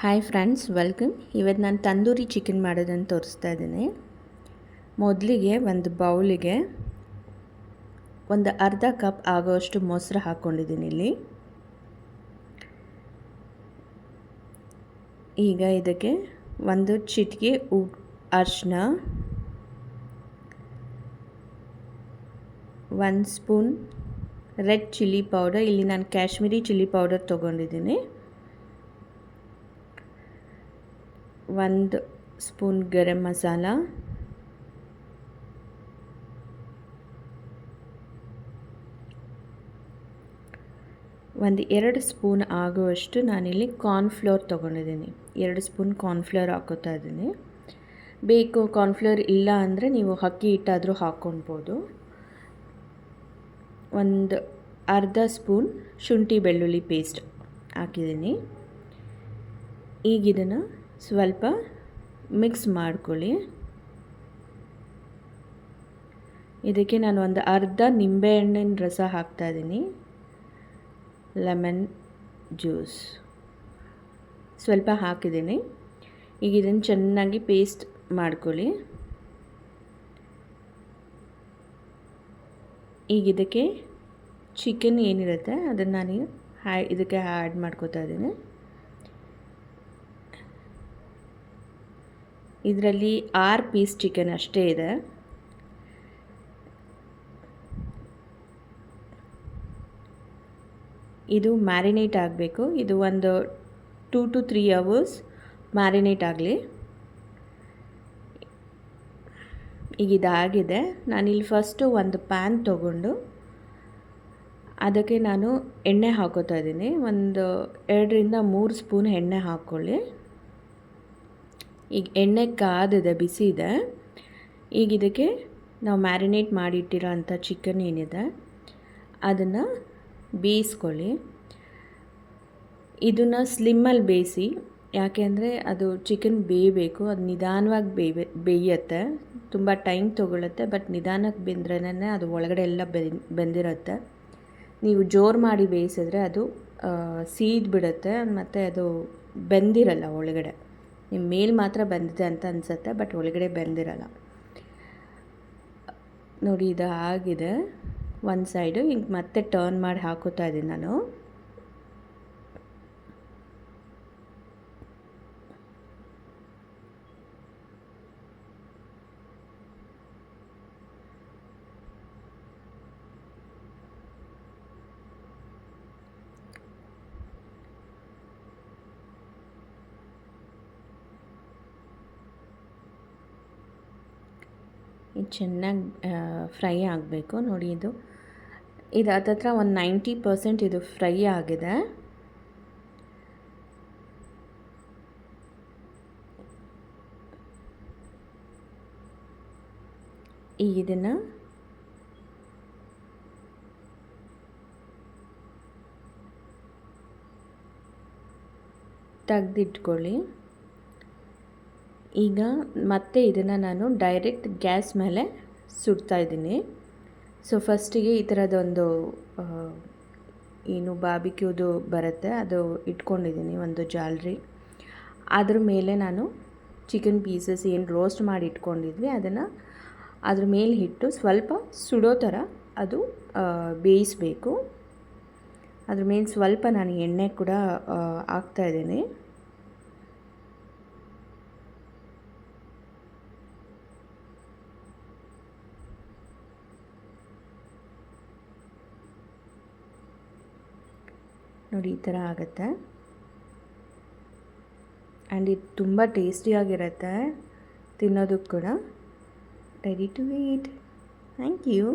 Hi friends, welcome. ಇವತ್ತು ನಾನು tandoori chicken ಮಾಡೋದನ್ನು ತೋರಿಸ್ತಾ ಇದ್ದೀನಿ. ಮೊದಲಿಗೆ ಒಂದು ಬೌಲಿಗೆ ಒಂದು ಅರ್ಧ ಕಪ್ ಆಗೋಷ್ಟು ಮೊಸರು ಹಾಕ್ಕೊಂಡಿದ್ದೀನಿ ಇಲ್ಲಿ. ಈಗ ಇದಕ್ಕೆ ಒಂದು ಚಿಟಿಕೆ ಅರಿಶಿನ, 1 ಸ್ಪೂನ್ ರೆಡ್ ಚಿಲ್ಲಿ ಪೌಡರ್, ಇಲ್ಲಿ ನಾನು ಕಾಶ್ಮೀರಿ ಚಿಲ್ಲಿ ಪೌಡರ್ ತೊಗೊಂಡಿದ್ದೀನಿ, 1 ಸ್ಪೂನ್ ಗರಂ ಮಸಾಲ, 2 ಸ್ಪೂನ್ ಆಗುವಷ್ಟು ನಾನಿಲ್ಲಿ ಕಾರ್ನ್ಫ್ಲೋರ್ ತೊಗೊಂಡಿದ್ದೀನಿ. 2 ಸ್ಪೂನ್ ಕಾರ್ನ್ಫ್ಲೋರ್ ಹಾಕೋತಾ ಇದ್ದೀನಿ. ಬೇಕು ಕಾರ್ನ್ಫ್ಲೋರ್ ಇಲ್ಲ ಅಂದರೆ ನೀವು ಅಕ್ಕಿ ಹಿಟ್ಟಾದರೂ ಹಾಕ್ಕೊಳ್ಬೋದು. ಒಂದು ಅರ್ಧ ಸ್ಪೂನ್ ಶುಂಠಿ ಬೆಳ್ಳುಳ್ಳಿ ಪೇಸ್ಟ್ ಹಾಕಿದ್ದೀನಿ. ಈಗ ಇದನ್ನು ಸ್ವಲ್ಪ ಮಿಕ್ಸ್ ಮಾಡ್ಕೊಳ್ಳಿ. ಇದಕ್ಕೆ ನಾನು ಒಂದು ಅರ್ಧ ನಿಂಬೆಹಣ್ಣಿನ ರಸ ಹಾಕ್ತಾಯಿದ್ದೀನಿ, ಲೆಮನ್ ಜ್ಯೂಸ್ ಸ್ವಲ್ಪ ಹಾಕಿದ್ದೀನಿ. ಈಗ ಇದನ್ನು ಚೆನ್ನಾಗಿ ಪೇಸ್ಟ್ ಮಾಡ್ಕೊಳ್ಳಿ. ಈಗ ಇದಕ್ಕೆ ಚಿಕನ್ ಏನಿರುತ್ತೆ ಅದನ್ನು ನಾನು ಇದಕ್ಕೆ ಆ್ಯಡ್ ಮಾಡ್ಕೋತಾ ಇದ್ದೀನಿ. ಇದರಲ್ಲಿ 6 ಪೀಸ್ ಚಿಕನ್ ಅಷ್ಟೇ ಇದೆ. ಇದು ಮ್ಯಾರಿನೇಟ್ ಆಗಬೇಕು. ಇದು ಒಂದು 2 to 3 hours ಮ್ಯಾರಿನೇಟ್ ಆಗಲಿ. ಈಗ ಇದಾಗಿದೆ. ನಾನಿಲ್ಲಿ ಫಸ್ಟು ಒಂದು ಪ್ಯಾನ್ ತೊಗೊಂಡು ಅದಕ್ಕೆ ನಾನು ಎಣ್ಣೆ ಹಾಕೋತಾ ಇದ್ದೀನಿ. ಒಂದು 2 ರಿಂದ 3 ಸ್ಪೂನ್ ಎಣ್ಣೆ ಹಾಕ್ಕೊಳ್ಳಿ. ಈಗ ಎಣ್ಣೆ ಕಾದಿದೆ, ಬಿಸಿ ಇದೆ. ಈಗ ಇದಕ್ಕೆ ನಾವು ಮ್ಯಾರಿನೇಟ್ ಮಾಡಿಟ್ಟಿರೋ ಅಂಥ ಚಿಕನ್ ಏನಿದೆ ಅದನ್ನು ಬೇಯಿಸ್ಕೊಳ್ಳಿ. ಇದನ್ನು ಸ್ಲಿಮ್ಮಲ್ಲಿ ಬೇಯಿಸಿ, ಯಾಕೆ ಅಂದರೆ ಅದು ಚಿಕನ್ ಬೇಯಬೇಕು. ಅದು ನಿಧಾನವಾಗಿ ಬೇಯುತ್ತೆ, ತುಂಬ ಟೈಮ್ ತೊಗೊಳುತ್ತೆ. ಬಟ್ ನಿಧಾನಕ್ಕೆ ಬೆಂದ್ರೇ ಅದು ಒಳಗಡೆ ಎಲ್ಲ ಬೆಂದಿರುತ್ತೆ. ನೀವು ಜೋರು ಮಾಡಿ ಬೇಯಿಸಿದ್ರೆ ಅದು ಸೀದ್ ಬಿಡುತ್ತೆ ಮತ್ತು ಅದು ಬೆಂದಿರಲ್ಲ ಒಳಗಡೆ. ನಿಮ್ಮ ಮೇಲೆ ಮಾತ್ರ ಬೆಂದಿದೆ ಅಂತ ಅನಿಸುತ್ತೆ, ಬಟ್ ಒಳಗಡೆ ಬೆಂದಿರಲ್ಲ. ನೋಡಿ, ಇದು ಆಗಿದೆ ಒಂದು ಸೈಡು. ಈಗ ಮತ್ತೆ ಟರ್ನ್ ಮಾಡಿ ಹಾಕೋತಾ ಇದ್ದೀನಿ ನಾನು. ಇದು ಚೆನ್ನಾಗಿ ಫ್ರೈ ಆಗಬೇಕು. ನೋಡಿ, ಇದು ಹತ್ತತ್ರ ಒಂದು 90% ಇದು ಫ್ರೈ ಆಗಿದೆ. ಈಗ ಇದನ್ನು ತೆಗೆದಿಟ್ಕೊಳ್ಳಿ. ಈಗ ಮತ್ತೆ ಇದನ್ನು ನಾನು ಡೈರೆಕ್ಟ್ ಗ್ಯಾಸ್ ಮೇಲೆ ಸುಡ್ತಾಯಿದ್ದೀನಿ. ಸೊ ಫಸ್ಟಿಗೆ ಈ ಥರದೊಂದು ಏನು ಬಾರ್ಬಿಕ್ಯೂದು ಬರುತ್ತೆ, ಅದು ಇಟ್ಕೊಂಡಿದ್ದೀನಿ, ಒಂದು ಜಾಲರಿ. ಅದ್ರ ಮೇಲೆ ನಾನು ಚಿಕನ್ ಪೀಸಸ್ ಏನು ರೋಸ್ಟ್ ಮಾಡಿ ಇಟ್ಕೊಂಡಿದ್ವಿ ಅದನ್ನು ಅದ್ರ ಮೇಲೆ ಇಟ್ಟು ಸ್ವಲ್ಪ ಸುಡೋ ಥರ ಅದು ಬೇಯಿಸಬೇಕು. ಅದ್ರ ಮೇಲೆ ಸ್ವಲ್ಪ ನಾನು ಎಣ್ಣೆ ಕೂಡ ಹಾಕ್ತಾಯಿದ್ದೀನಿ. ನೋಡಿ, ಈ ಥರ ಆಗುತ್ತೆ. ಆ್ಯಂಡ್ ಇದು ತುಂಬ ಟೇಸ್ಟಿಯಾಗಿರುತ್ತೆ ತಿನ್ನೋದಕ್ಕೆ ಕೂಡ. Ready to eat. Thank you.